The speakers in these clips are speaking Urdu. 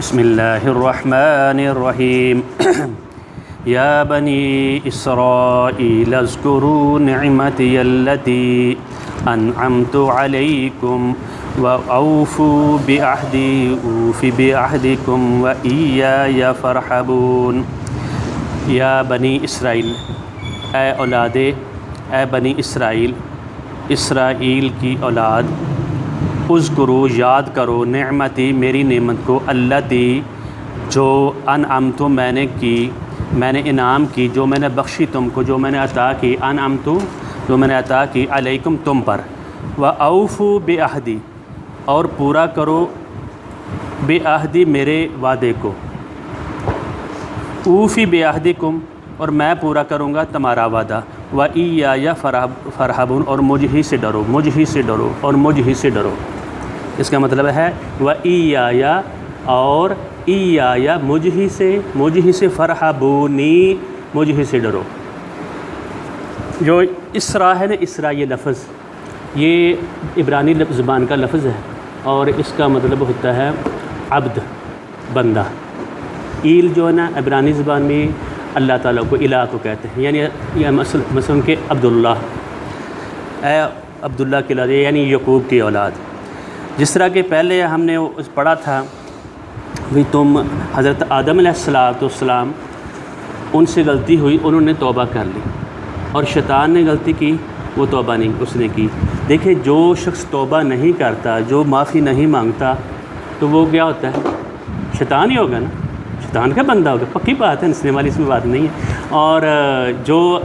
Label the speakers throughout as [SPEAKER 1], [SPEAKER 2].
[SPEAKER 1] بسم اللہ الرحمن الرحیم یا بنی اسرائیل اذکروا نعمتی التی انعمت علیکم وأوفوا بعہدی اوف بعہدکم وإیای فارہبون۔ یا بنی اسرائیل، اے بنی اسرائیل، اسرائیل کی اولاد، اذکروا یاد کرو نعمتی میری نعمت کو، التی جو انعمت میں نے انعام کی، جو میں نے بخشی تم کو، جو میں نے عطا کی، انعمت جو میں نے عطا کی، علیکم تم پر، وأوفوا بعہدی اور پورا کرو بعہدی میرے وعدے کو، اوفی بعہدکم اور میں پورا کروں گا تمہارا وعدہ، وإیای فارہبون اور مجھ ہی سے ڈرو، مجھ ہی سے ڈرو اور مجھ ہی سے ڈرو۔ اس کا مطلب ہے وإیای اور ایای مجھ ہی سے فارہبونی مجھ ہی سے ڈرو۔ جو اسرا ہے نا، اسرا یہ لفظ یہ عبرانی زبان کا لفظ ہے اور اس کا مطلب ہوتا ہے عبد، بندہ۔ ایل جو ہے نا عبرانی زبان میں اللہ تعالیٰ کو الہ کو کہتے ہیں، یعنی یہ مثلا کہ عبداللہ، اے عبداللہ کی اولاد، یعنی یعقوب کی اولاد۔ جس طرح کہ پہلے ہم نے پڑھا تھا بھی تم حضرت آدم علیہ السلام ان سے غلطی ہوئی، انہوں نے توبہ کر لی، اور شیطان نے غلطی کی، وہ توبہ نہیں اس نے کی۔ دیکھیں جو شخص توبہ نہیں کرتا، جو معافی نہیں مانگتا، تو وہ کیا ہوتا ہے؟ شیطان ہی ہوگا نا، شیطان کا بندہ ہوگا، پکی بات ہے، ہنسنے والی اس میں بات نہیں ہے۔ اور جو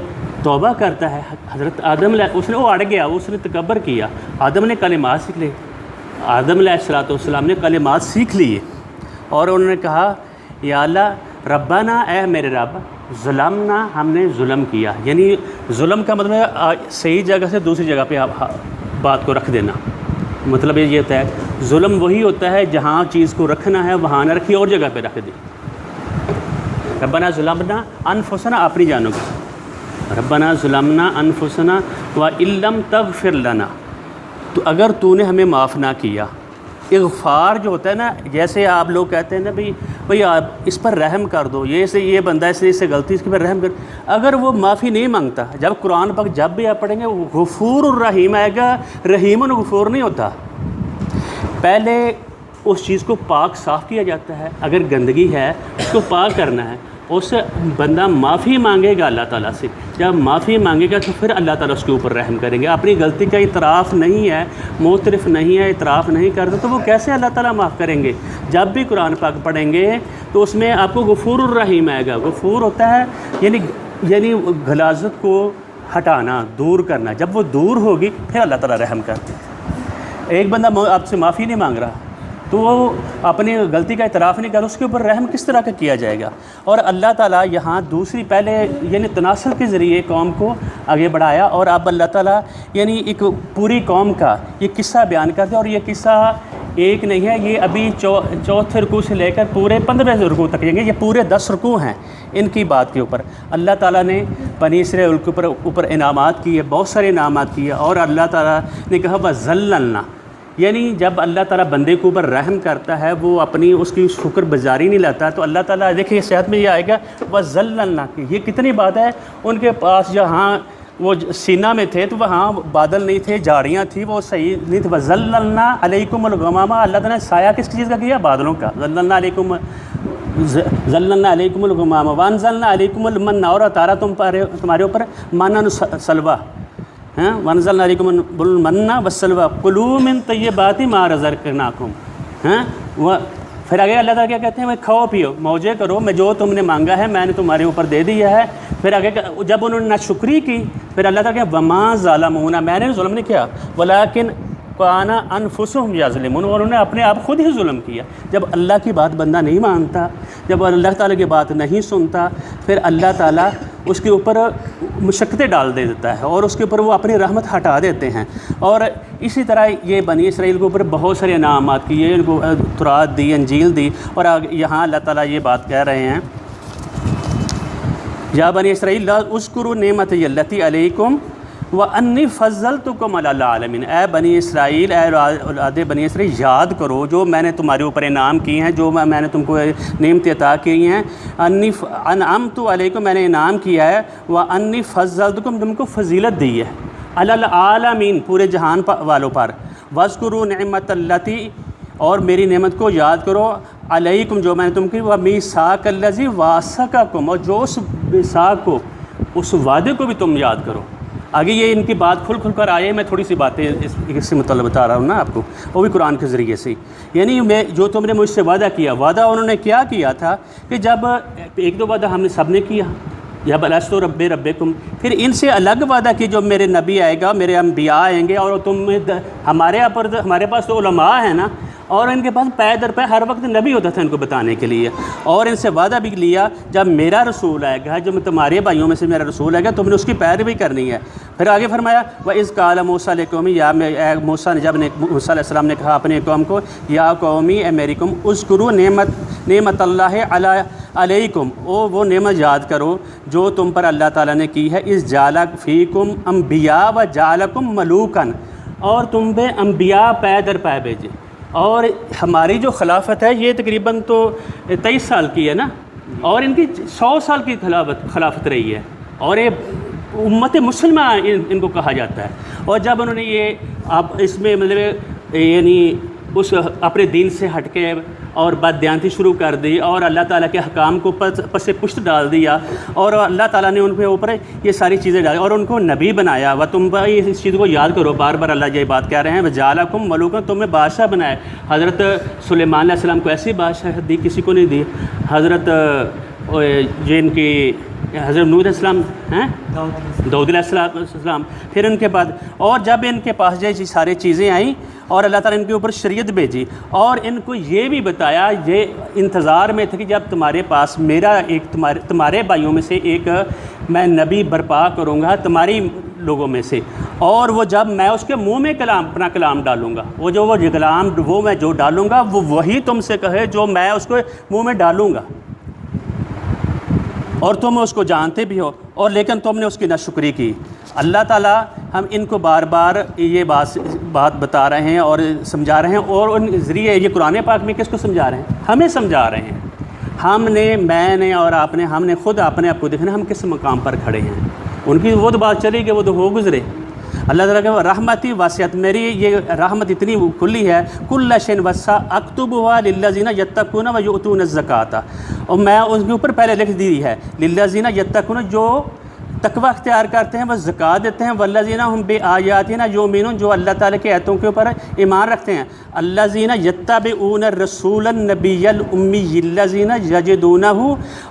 [SPEAKER 1] توبہ کرتا ہے، حضرت آدم اس نے وہ اڑ گیا، اس نے تکبر کیا، آدم نے کلمات سیکھ لے، آدم علیہ السلام نے کلمات سیکھ لیے، اور انہوں نے کہا یا اللہ ربنا، اے میرے رب، ظلمنا ہم نے ظلم کیا، یعنی ظلم کا مطلب ہے صحیح جگہ سے دوسری جگہ پہ بات کو رکھ دینا۔ مطلب یہ ہوتا ہے ظلم وہی ہوتا ہے جہاں چیز کو رکھنا ہے وہاں نہ رکھی، اور جگہ پہ رکھ دی۔ ربنا ظلمنا انفسنا، اپنی جانوں کو، ربنا ظلمنا انفسنا وان لم تغفر لنا، تو اگر تو نے ہمیں معاف نہ کیا۔ اغفار جو ہوتا ہے نا، جیسے آپ لوگ کہتے ہیں نا بھئی آپ اس پر رحم کر دو، یہ بندہ اس سے غلطی، اس کے پر رحم کر، اگر وہ معافی نہیں مانگتا، جب قرآن پاک جب بھی آپ پڑھیں گے غفور الرحیم آئے گا، رحیم غفور نہیں ہوتا۔ پہلے اس چیز کو پاک صاف کیا جاتا ہے، اگر گندگی ہے اس کو پاک کرنا ہے، اس سے بندہ معافی مانگے گا اللہ تعالیٰ سے، جب معافی مانگے گا تو پھر اللہ تعالیٰ اس کے اوپر رحم کریں گے۔ اپنی غلطی کا اعتراف نہیں ہے، معترف نہیں ہے، اعتراف نہیں کرتا، تو وہ کیسے اللہ تعالیٰ معاف کریں گے؟ جب بھی قرآن پاک پڑھیں گے تو اس میں آپ کو غفور الرحیم آئے گا۔ غفور ہوتا ہے یعنی غلاظت کو ہٹانا، دور کرنا، جب وہ دور ہوگی پھر اللہ تعالیٰ رحم کرتے ہیں۔ ایک بندہ آپ سے معافی نہیں مانگ رہا تو وہ اپنی غلطی کا اعتراف نہیں کر، اس کے اوپر رحم کس طرح کا کیا جائے گا؟ اور اللہ تعالیٰ یہاں دوسری پہلے یعنی تناسل کے ذریعے قوم کو آگے بڑھایا، اور اب اللہ تعالیٰ یعنی ایک پوری قوم کا یہ قصہ بیان کرتے ہیں، اور یہ قصہ ایک نہیں ہے، یہ ابھی چوتھے رکوع سے لے کر پورے 15 رکوع تک جائیں گے، یہ پورے 10 رکوع ہیں ان کی بات کے اوپر۔ اللہ تعالیٰ نے بنی اسرائیل کے اوپر انعامات کیے، بہت سارے انعامات کیے، اور اللہ تعالیٰ نے کہا وَذَلَّلْنَا، یعنی جب اللہ تعالیٰ بندے کے اوپر رحم کرتا ہے، وہ اپنی اس کی شکر گزاری نہیں لاتا، تو اللہ تعالیٰ دیکھیں صحت میں یہ آئے گا وَذَلَّلْنَا، یہ کتنی بات ہے۔ ان کے پاس جہاں وہ سینا میں تھے تو وہاں بادل نہیں تھے، جھاڑیاں تھیں، وہ صحیح نہیں تھے۔ وَذَلَّلْنَا عَلَيْكُمُ الْغَمَامَ، اللہ تعالیٰ نے سایہ کس چیز کا کیا؟ بادلوں کا۔ ذَلَّلْنَا عَلَيْكُمُ الْغَمَامَ وَأَنزَلْنَا عَلَيْكُمُ الْمَنَّ، اور اتارا تمہارے اوپر مانا سلوہ، وَأَنزَلْنَا عَلَيْكُمُ الْمَنَّ وَالسَّلْوَىٰ كُلُوا مِن طَيِّبَاتِ مَا رَزَقْنَاكُمْ، وہ پھر آگے اللہ تعالیٰ کیا کہتے ہیں؟ وہ کھاؤ پیو، موجے کرو، میں جو تم نے مانگا ہے میں نے تمہارے اوپر دے دیا ہے۔ پھر آگے جب انہوں نے ناشکری کی، پھر اللہ تعالیٰ کہا وَمَا ظَلَمُونَا، میں نے ظلم نہیں کیا، وَلَٰكِنْ كَانَ أَنفُسُهُمْ يَظْلِمُونَ، اور انہوں نے اپنے آپ خود ہی ظلم کیا۔ جب اللہ کی بات بندہ نہیں مانتا، جب اللہ تعالیٰ کی بات نہیں سنتا، پھر اللہ تعالیٰ اس کے اوپر مشقتیں ڈال دیتا ہے، اور اس کے اوپر وہ اپنی رحمت ہٹا دیتے ہیں۔ اور اسی طرح یہ بنی اسرائیل کے اوپر بہت سارے انعامات کیے، ان کو تورات دی، انجیل دی، اور یہاں اللہ تعالیٰ یہ بات کہہ رہے ہیں یا بنی اسرائیل اذکروا نعمتی التی علیکم وَأَنِّي فَضَّلْتُكُمْ عَلَى الْعَالَمِينَ، اے بنی اسرائیل، اے اولاد بنی اسرائیل، یاد کرو جو میں نے تمہارے اوپر انعام کی ہیں، جو میں نے تم کو نعمتیں عطا کی ہیں. انی انعمت علیکم، میں نے انعام کیا ہے. وَأَنِّي فَضَّلْتُكُمْ، تم کو فضیلت دی ہے، عَلَى الْعَالَمِينَ، پورے جہان والوں پر. وَاذْكُرُوا نِعْمَةَ الَّتِي، اور میری نعمت کو یاد کرو، علیکم جو میں نے تم کی، وَمِیثَاقَ الَّذِی وَاثَقَکُم، اور جو اس میثاق کو، اس وعدے کو بھی تم یاد کرو. آگے یہ ان کی بات کھل کھل کر آئے، میں تھوڑی سی باتیں اس سے مطلب بتا رہا ہوں نا آپ کو، وہ بھی قرآن کے ذریعے سے. یعنی میں جو تم نے مجھ سے وعدہ کیا، وعدہ انہوں نے کیا کیا تھا کہ جب ایک دو وعدہ ہم نے سب نے کیا، یا الست رب ربکم، پھر ان سے الگ وعدہ کی جو میرے نبی آئے گا، میرے انبیاء آئیں گے، اور ہمارے پاس تو علماء ہیں نا، اور ان کے پاس پے در پے ہر وقت نبی ہوتا تھا ان کو بتانے کے لیے. اور ان سے وعدہ بھی لیا جب میرا رسول آئے گا، جو تمہارے بھائیوں میں سے میرا رسول آئے گا، تم نے اس کی پیروی کرنی ہے. پھر آگے فرمایا وَإِذْ قَالَ مُوسَىٰ لِقَوْمِهِ، یا موسیٰ نے جب موسیٰ علیہ السلام نے کہا اپنے قوم کو، یا قومی، اے میری قوم، اذکروا نعمت اللہ علیکم، وہ نعمت یاد کرو جو تم پر اللہ تعالیٰ نے کی ہے. اذ جعل فیکم انبیاء وجعلکم ملوکا، اور تم پہ انبیاء پے در پے بھیجے. اور ہماری جو خلافت ہے یہ تقریباً تو 23 سال کی ہے نا، اور ان کی 100 سال کی خلافت رہی ہے، اور یہ امت مسلمہ ان کو کہا جاتا ہے. اور جب انہوں نے یہ اس میں مطلب یعنی اس اپنے دین سے ہٹ کے اور بددیانتی شروع کر دی، اور اللہ تعالیٰ کے حکام کو پس پشت ڈال دیا، اور اللہ تعالیٰ نے ان کے اوپر یہ ساری چیزیں ڈالی اور ان کو نبی بنایا. و تم اس چیز کو یاد کرو، بار بار اللہ یہ بات کہہ رہے ہیں، وَجَعَلَکُم مَلُوکًا، تمہیں بادشاہ بنایا. حضرت سلیمان علیہ السلام کو ایسی بادشاہ دی، کسی کو نہیں دی. حضرت جن کی حضرت نوح علیہ السلام ہیں، داؤد علیہ السلام، پھر ان کے بعد، اور جب ان کے پاس یہ ساری چیزیں آئیں اور اللہ تعالیٰ نے ان کے اوپر شریعت بھیجی، اور ان کو یہ بھی بتایا، یہ انتظار میں تھے کہ جب تمہارے پاس میرا ایک تمہارے بھائیوں میں سے ایک میں نبی برپا کروں گا تمہاری لوگوں میں سے، اور وہ جب میں اس کے منہ میں اپنا کلام ڈالوں گا، وہ میں جو ڈالوں گا وہ وہی تم سے کہے جو میں اس کو منہ میں ڈالوں گا، اور تم اس کو جانتے بھی ہو، اور لیکن تم نے اس کی ناشکری کی. اللہ تعالیٰ ہم ان کو بار بار یہ بات بتا رہے ہیں اور سمجھا رہے ہیں، اور ان ذریعے یہ قرآن پاک میں کس کو سمجھا رہے ہیں؟ ہمیں سمجھا رہے ہیں. میں نے اور آپ نے، ہم نے خود اپنے آپ کو دیکھنا ہم کس مقام پر کھڑے ہیں. ان کی وہ تو بات چلی کہ وہ تو ہو گزرے. اللہ تعالیٰ کہ رحمتی واسعت، میری یہ رحمت اتنی کھلی ہے، کل شیء وسع اکتبھا للذین یتقون ویؤتون الزکاۃ، اور میں اس کے اوپر پہلے لکھ دی ہے للذین یتقون، جو تقوی اختیار کرتے ہیں وہ زکوٰۃ دیتے ہیں، والذین هم بآیاتنا یؤمنون، جو اللہ تعالیٰ کے آیتوں کے اوپر ایمان رکھتے ہیں. الذین یتبعون الرسول النبی الامی الذین یجدونہ،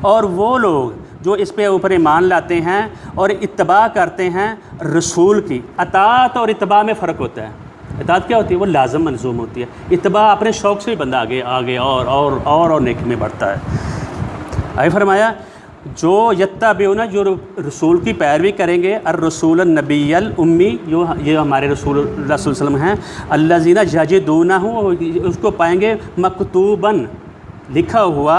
[SPEAKER 1] اور وہ لوگ جو اس پہ اوپر ایمان لاتے ہیں اور اتباع کرتے ہیں رسول کی. اطاعت اور اتباع میں فرق ہوتا ہے. اطاعت کیا ہوتی ہے؟ وہ لازم ملزوم ہوتی ہے. اتباع اپنے شوق سے بھی بندہ آگے اور نیکی میں بڑھتا ہے. آگے فرمایا جو یتبعون، جو رسول کی پیروی کریں گے، الرسول النبی الامی، جو یہ ہمارے رسول اللہ صلی اللہ علیہ وسلم ہیں، الذین یجدونہ، اس کو پائیں گے مکتوباً، لکھا ہوا،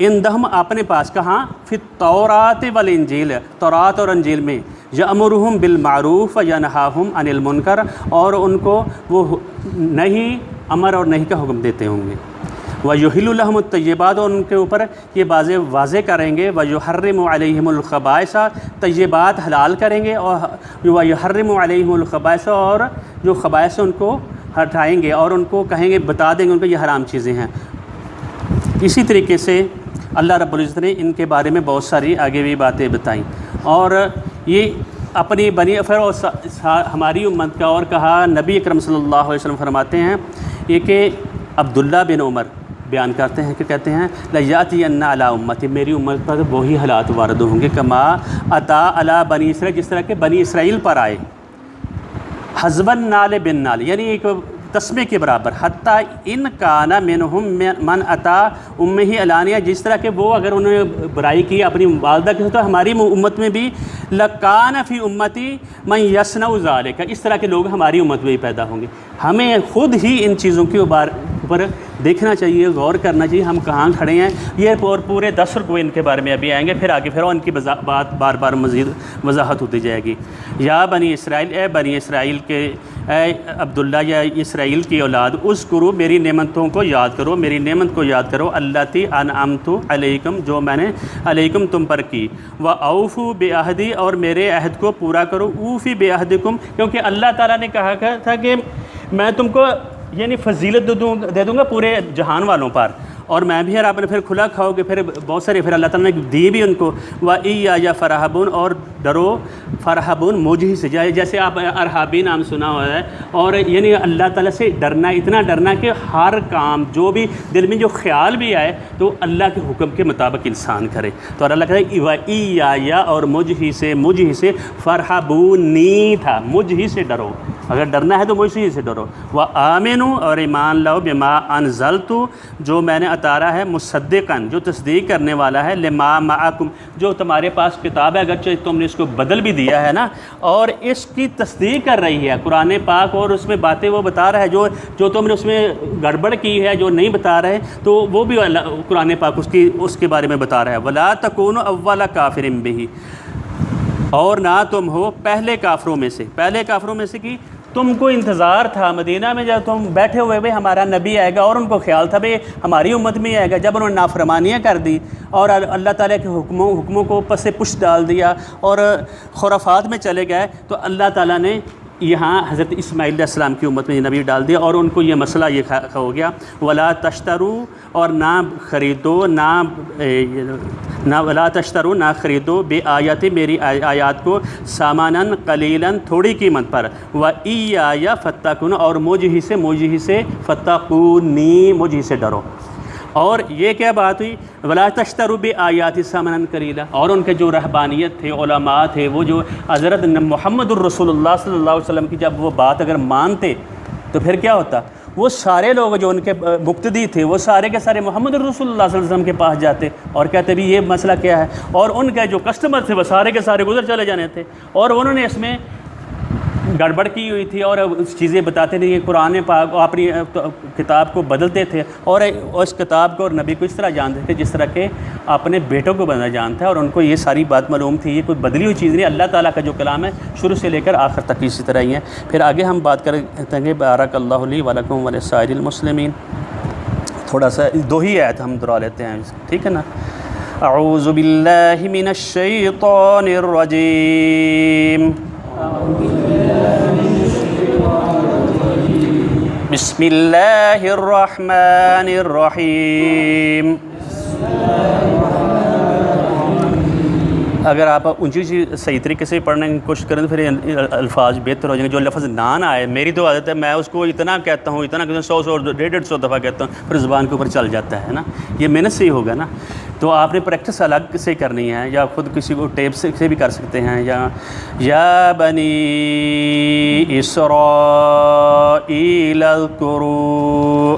[SPEAKER 1] اندہم اپنے پاس، کہاں؟ فی التوراۃ والانجیل، تورات اور انجیل میں، یامرہم بالمعروف وینہاہم عن المنکر، اور ان کو وہ نہیں، امر اور نہیں کا حکم دیتے ہوں گے. وَيُحِلُّ لَهُمُ الطَّيِّبَاتِ، اور ان کے اوپر یہ واضح کریں گے. وَيُحَرِّمُ عَلَيْهِمُ الْخَبَائِثَ، طیبات حلال کریں گے، اور وَيُحَرِّمُ عَلَيْهِمُ الْخَبَائِثَ، اور جو خبائث ان کو ہٹائیں گے اور ان کو کہیں گے، بتا دیں گے ان کو یہ حرام چیزیں ہیں. اسی طریقے سے اللہ رب العزت نے ان کے بارے میں بہت ساری آگے بھی باتیں بتائیں، اور یہ اپنی بنی ہماری امت کا، اور کہا نبی اکرم صلی اللہ علیہ وسلم فرماتے ہیں یہ کہ عبداللہ بن عمر بیان کرتے ہیں کہ کہتے ہیں لَيَأْتِيَنَّ عَلَىٰ أُمَّتِي، میری امت پر وہی حالات وارد ہوں گے کما عطا علی بنی اسرائیل، جس طرح کہ بنی اسرائیل پر آئے، حزب النال بالنال، یعنی ایک تسمے کے برابر، حتیٰ ان کان منہم من عطا امہ علانیہ، جس طرح کہ وہ اگر انہوں نے برائی کی اپنی والدہ کے ساتھ، تو ہماری امت میں بھی لکان فی امتی من یصنع ذالک، اس طرح کے لوگ ہماری امت میں بھی پیدا ہوں گے. ہمیں خود ہی ان چیزوں کے اوپر دیکھنا چاہیے، غور کرنا چاہیے ہم کہاں کھڑے ہیں۔ یہ اور پورے 10 رکوع ان کے بارے میں ابھی آئیں گے، پھر آگے پھر ان کی بات بار بار مزید وضاحت ہوتی جائے گی۔ یا بنی اسرائیل، اے بنی اسرائیل کے، اے عبداللہ یا اسرائیل کی اولاد، اذکروا میری نعمتوں کو یاد کرو، میری نعمت کو یاد کرو، اللاتی انعمت علیکم جو میں نے علیکم تم پر کی، واوفوا بعہدی اور میرے عہد کو پورا کرو، اوفی بعہدکم کیونکہ اللہ تعالیٰ نے کہا تھا کہ میں تم کو یعنی فضیلت دے دوں گا پورے جہان والوں پر، اور میں بھی، اور آپ نے پھر کھلا کھاؤ گے، پھر بہت سارے پھر اللہ تعالیٰ نے دی بھی ان کو، وَإِيَّايَ فَارْهَبُونَ اور ڈرو، فارہبون مجھ ہی سے، جیسے آپ ارہابی نام سنا ہوا ہے، اور یعنی اللہ تعالیٰ سے ڈرنا، اتنا ڈرنا کہ ہر کام جو بھی دل میں جو خیال بھی آئے تو اللہ کے حکم کے مطابق انسان کرے۔ تو اللہ کہتا ہے وَإِيَّايَ اور مجھ ہی سے فارہبونی تھا، مجھ ہی سے ڈرو، اگر ڈرنا ہے تو مجھ ہی سے ڈرو، وَآمِنُوا اور ایمان لاؤ، بما انزلت جو میں نے اتارا ہے، مصدقاً جو تصدیق کرنے والا ہے، لما معکم جو تمہارے پاس کتاب ہے، اگرچہ تم نے اس کو بدل بھی دیا ہے نا، اور اس کی تصدیق کر رہی ہے قرآن پاک، اور اس میں باتیں وہ بتا رہا ہے جو تم نے اس میں گڑبڑ کی ہے، جو نہیں بتا رہے، تو وہ بھی قرآن پاک اس کے بارے میں بتا رہا ہے۔ وَلَا تَكُونُوا أَوَّلَ كَافِرٍ بِهِ اور نہ تم ہو پہلے کافروں میں سے کی تم کو انتظار تھا مدینہ میں جب تم بیٹھے ہوئے بھائی ہمارا نبی آئے گا، اور ان کو خیال تھا بھائی ہماری امت میں آئے گا، جب انہوں نے نافرمانیاں کر دی اور اللہ تعالیٰ کے حکموں کو پس پش ڈال دیا اور خرافات میں چلے گئے، تو اللہ تعالیٰ نے یہاں حضرت اسماعیل علیہ السلام کی امت میں یہ نبی ڈال دیا، اور ان کو یہ مسئلہ یہ ہو گیا، ولا تشترو اور نہ خریدو، ولا تشترو نہ خریدو بے آیاتی میری آیات کو، سامانن قلیلاً تھوڑی قیمت پر، وَإِيَّايَ فَاتَّقُونَ اور مجھ ہی سے فَاتَّقُونِی مجھ ہی سے ڈرو۔ اور یہ کیا بات ہوئی، ولا تشتروا بآیاتی ثمنا قلیلا، اور ان کے جو رہبانیت تھے، علماء تھے، وہ جو حضرت محمد الرسول اللہ صلی اللہ علیہ وسلم کی جب وہ بات اگر مانتے تو پھر کیا ہوتا، وہ سارے لوگ جو ان کے مقتدی تھے وہ سارے کے سارے محمد الرسول اللہ صلی اللہ علیہ وسلم کے پاس جاتے اور کہتے بھی یہ مسئلہ کیا ہے، اور ان کے جو کسٹمر تھے وہ سارے کے سارے گزر چلے جانے تھے، اور انہوں نے اس میں گڑبڑ کی ہوئی تھی اور چیزیں بتاتے تھے، یہ قرآن پاک اپنی کتاب کو بدلتے تھے، اور اس کتاب کو اور نبی کو اس طرح جانتے تھے جس طرح کہ اپنے بیٹوں کو بندہ جانتا ہے، اور ان کو یہ ساری بات معلوم تھی، یہ کوئی بدلی ہوئی چیز نہیں، اللہ تعالیٰ کا جو کلام ہے شروع سے لے کر آخر تک اسی طرح ہی ہے۔ پھر آگے ہم بات کریں گے، بارک اللہ لی ولکم ولسائر المسلمین، تھوڑا سا 2 ہی آیت ہم دہرا لیتے ہیں، ٹھیک ہے نا۔ اعوذ باللہ من الشیطان الرجیم، بسم اللہ الرحمن الرحیم۔ اگر آپ اونچی صحیح طریقے سے پڑھنے کی کوشش کریں تو پھر الفاظ بہتر ہو جائیں گے۔ جو لفظ نہ آئے، میری تو عادت ہے میں اس کو اتنا کہتا ہوں 100 150 دفعہ کہتا ہوں، پھر زبان کے اوپر چل جاتا ہے نا، یہ محنت سے ہی ہوگا نا، تو آپ نے پریکٹس الگ سے کرنی ہے، یا خود کسی کو ٹیپ سے بھی کر سکتے ہیں، یا بنی اسرائیل اذکروا،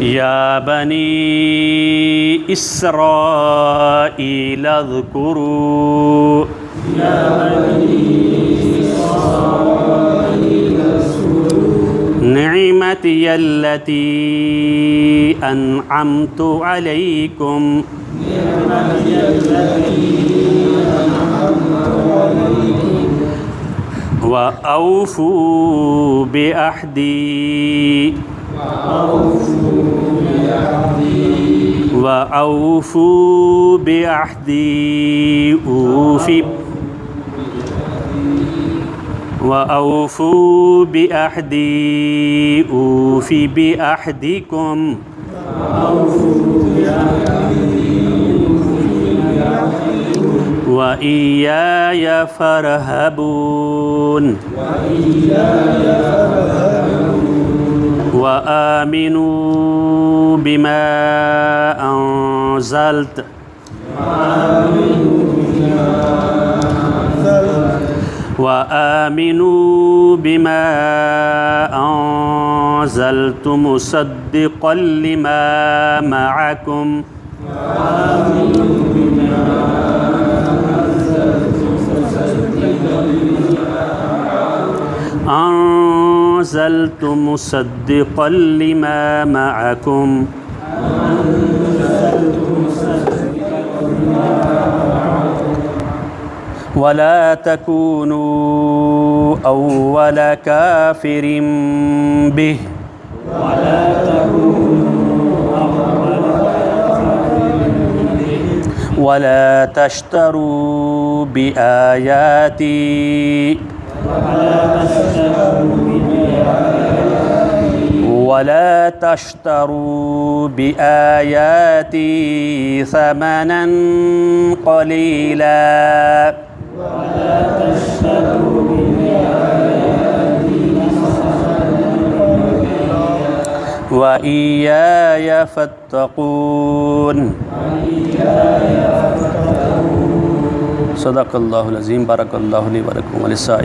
[SPEAKER 1] یا بنی اسرائیل اذکروا، نعمتی التی انعمت علیکم، وَأَوْفُوا بِعَهْدِي وَأَوْفُوا بِعَهْدِي أُوفِ بِعَهْدِكُمْ وَإِيَّايَ فَارْهَبُونَ وَآمِنُوا بِمَا أَنزَلْتُ مُصَدِّقًا لِمَا مَعَكُمْ أنزلت مصدقا لما معكم ولا تكونوا أول كافر به ولا تشتروا بآياتي ثمنا قليلا وإياي فاتقون. صدق الله العظيم. بارك الله لي ولكم وللسائرين.